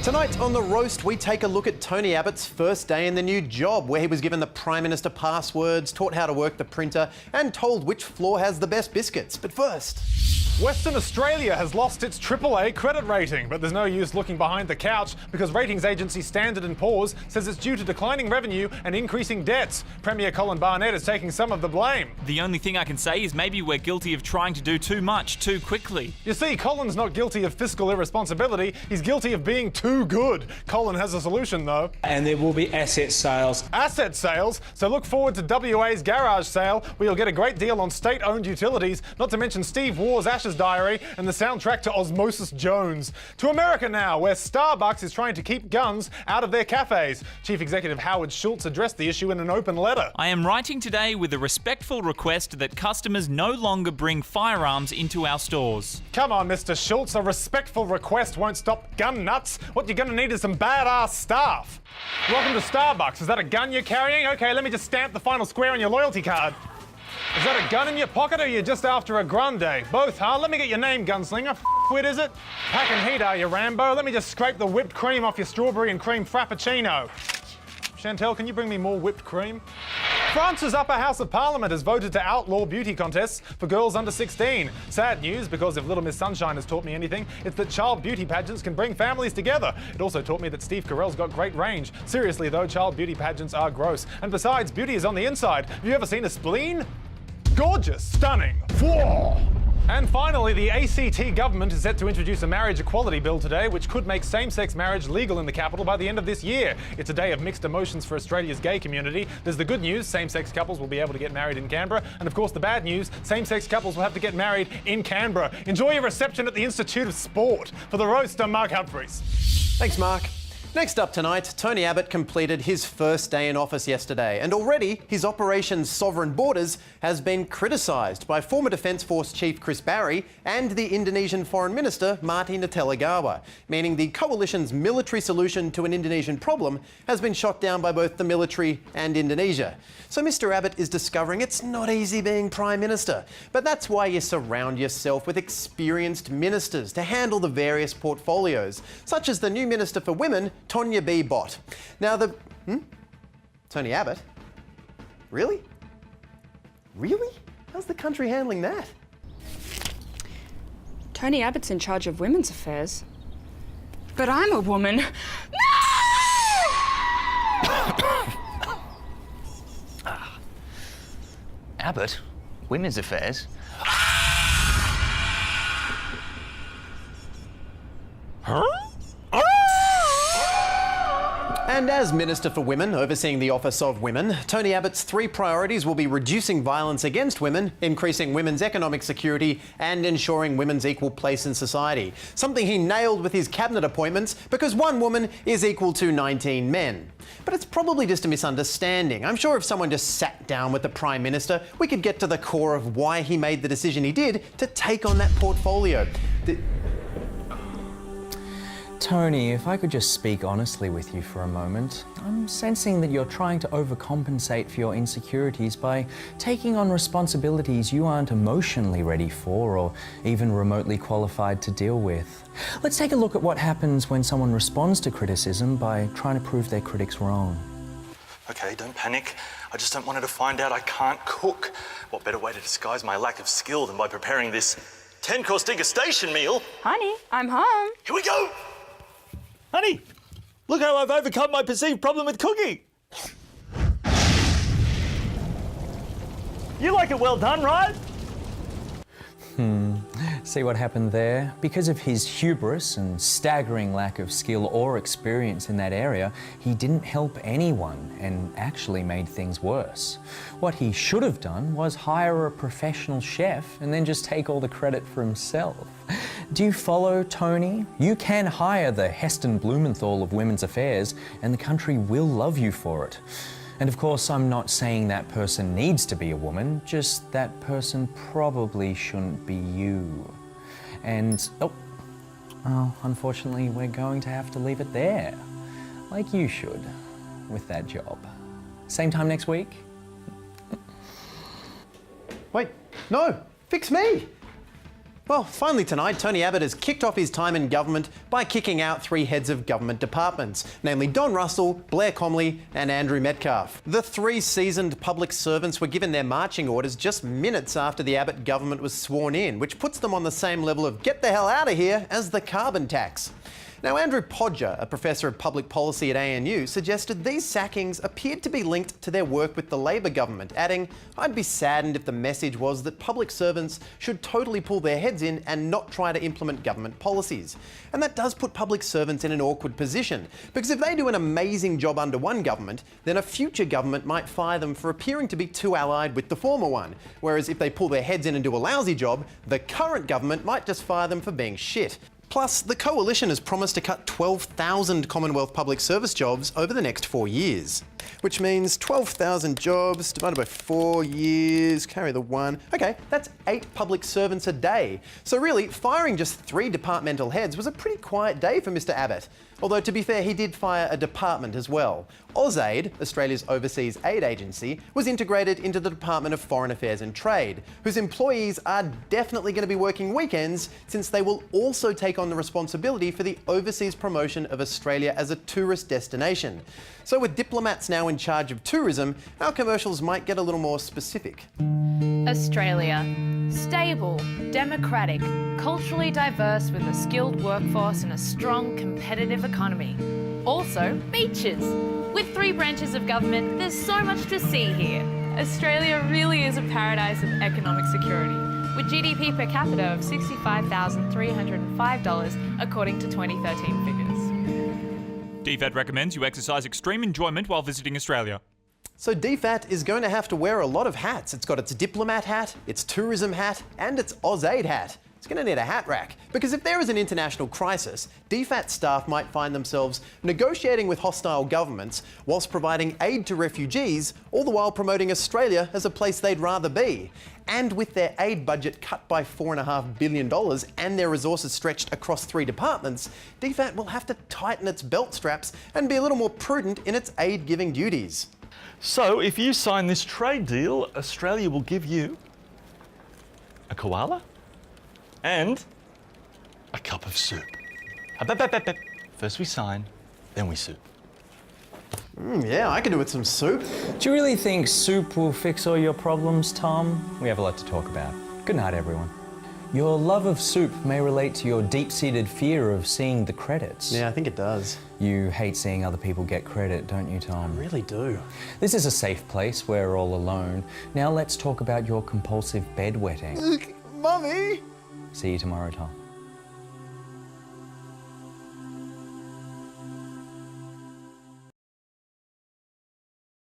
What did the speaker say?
Tonight on The Roast, we take a look at Tony Abbott's first day in the new job, where he was given the Prime Minister passwords, taught how to work the printer, and told which floor has the best biscuits. But first... Western Australia has lost its AAA credit rating, but there's no use looking behind the couch because ratings agency Standard & Poor's says it's due to declining revenue and increasing debts. Premier Colin Barnett is taking some of the blame. The only thing I can say is maybe we're guilty of trying to do too much too quickly. You see, Colin's not guilty of fiscal irresponsibility, he's guilty of being too good. Colin has a solution though. And there will be asset sales. Asset sales? So look forward to WA's garage sale, where you'll get a great deal on state-owned utilities, not to mention Steve Waugh's Ashes Diary and the soundtrack to Osmosis Jones. To America now, where Starbucks is trying to keep guns out of their cafes. Chief Executive Howard Schultz addressed the issue in an open letter. I am writing today with a respectful request that customers no longer bring firearms into our stores. Come on, Mr. Schultz, a respectful request won't stop gun nuts. What you're gonna need is some badass staff. Welcome to Starbucks. Is that a gun you're carrying? Okay, let me just stamp the final square on your loyalty card. Is that a gun in your pocket or are you just after a grande? Both, huh? Let me get your name, gunslinger. Quid is it? Pack and heat, are you, Rambo? Let me just scrape the whipped cream off your strawberry and cream frappuccino. Chantel, can you bring me more whipped cream? France's upper house of parliament has voted to outlaw beauty contests for girls under 16. Sad news, because if Little Miss Sunshine has taught me anything, it's that child beauty pageants can bring families together. It also taught me that Steve Carell's got great range. Seriously though, child beauty pageants are gross. And besides, beauty is on the inside. Have you ever seen a spleen? Gorgeous, stunning, whoa! And finally, the ACT government is set to introduce a marriage equality bill today, which could make same-sex marriage legal in the capital by the end of this year. It's a day of mixed emotions for Australia's gay community. There's the good news, same-sex couples will be able to get married in Canberra. And of course, the bad news, same-sex couples will have to get married in Canberra. Enjoy your reception at the Institute of Sport. For The Roast, I'm Mark Humphries. Thanks, Mark. Next up tonight, Tony Abbott completed his first day in office yesterday, and already his Operation Sovereign Borders has been criticised by former Defence Force Chief Chris Barry and the Indonesian Foreign Minister Marty Natalegawa, meaning the coalition's military solution to an Indonesian problem has been shot down by both the military and Indonesia. So Mr Abbott is discovering it's not easy being Prime Minister, but that's why you surround yourself with experienced ministers to handle the various portfolios, such as the new Minister for Women, Tonya B. Bott. Now Tony Abbott? Really? Really? How's the country handling that? Tony Abbott's in charge of women's affairs. But I'm a woman. No! Abbott? Women's affairs? Huh? And as Minister for Women, overseeing the Office of Women, Tony Abbott's three priorities will be reducing violence against women, increasing women's economic security, and ensuring women's equal place in society. Something he nailed with his cabinet appointments, because one woman is equal to 19 men. But it's probably just a misunderstanding. I'm sure if someone just sat down with the Prime Minister, we could get to the core of why he made the decision he did to take on that portfolio. Tony, if I could just speak honestly with you for a moment. I'm sensing that you're trying to overcompensate for your insecurities by taking on responsibilities you aren't emotionally ready for or even remotely qualified to deal with. Let's take a look at what happens when someone responds to criticism by trying to prove their critics wrong. Okay, don't panic. I just don't want her to find out I can't cook. What better way to disguise my lack of skill than by preparing this 10-course degustation meal? Honey, I'm home. Here we go! Honey, look how I've overcome my perceived problem with cooking. You like it well done, right? See what happened there? Because of his hubris and staggering lack of skill or experience in that area, he didn't help anyone and actually made things worse. What he should have done was hire a professional chef and then just take all the credit for himself. Do you follow, Tony? You can hire the Heston Blumenthal of women's affairs and the country will love you for it. And of course, I'm not saying that person needs to be a woman, just that person probably shouldn't be you. And, well, unfortunately, we're going to have to leave it there, like you should, with that job. Same time next week? Wait, no, fix me. Well, finally tonight, Tony Abbott has kicked off his time in government by kicking out 3 heads of government departments, namely Don Russell, Blair Comley and Andrew Metcalf. The 3 seasoned public servants were given their marching orders just minutes after the Abbott government was sworn in, which puts them on the same level of get the hell out of here as the carbon tax. Now, Andrew Podger, a professor of public policy at ANU, suggested these sackings appeared to be linked to their work with the Labor government, adding, "I'd be saddened if the message was that public servants should totally pull their heads in and not try to implement government policies." And that does put public servants in an awkward position, because if they do an amazing job under one government, then a future government might fire them for appearing to be too allied with the former one. Whereas if they pull their heads in and do a lousy job, the current government might just fire them for being shit. Plus, the Coalition has promised to cut 12,000 Commonwealth public service jobs over the next 4 years. Which means 12,000 jobs divided by 4 years, carry the 1. Okay, that's 8 public servants a day. So really, firing just 3 departmental heads was a pretty quiet day for Mr Abbott. Although, to be fair, he did fire a department as well. AusAid, Australia's overseas aid agency, was integrated into the Department of Foreign Affairs and Trade, whose employees are definitely going to be working weekends, since they will also take on the responsibility for the overseas promotion of Australia as a tourist destination. So with diplomats now in charge of tourism, our commercials might get a little more specific. Australia. Stable, democratic, culturally diverse with a skilled workforce and a strong competitive economy. Also, beaches. With 3 branches of government, there's so much to see here. Australia really is a paradise of economic security, with GDP per capita of $65,305 according to 2013 figures. DFAT recommends you exercise extreme enjoyment while visiting Australia. So DFAT is going to have to wear a lot of hats. It's got its diplomat hat, its tourism hat, and its AusAid hat. It's going to need a hat rack, because if there is an international crisis, DFAT staff might find themselves negotiating with hostile governments whilst providing aid to refugees, all the while promoting Australia as a place they'd rather be. And with their aid budget cut by $4.5 billion and their resources stretched across 3 departments, DFAT will have to tighten its belt straps and be a little more prudent in its aid-giving duties. So, if you sign this trade deal, Australia will give you a koala and a cup of soup. First we sign, then we soup. Yeah, I could do with some soup. Do you really think soup will fix all your problems, Tom? We have a lot to talk about. Good night, everyone. Your love of soup may relate to your deep-seated fear of seeing the credits. Yeah, I think it does. You hate seeing other people get credit, don't you, Tom? I really do. This is a safe place. We're all alone. Now let's talk about your compulsive bedwetting. Mummy! See you tomorrow, Tom.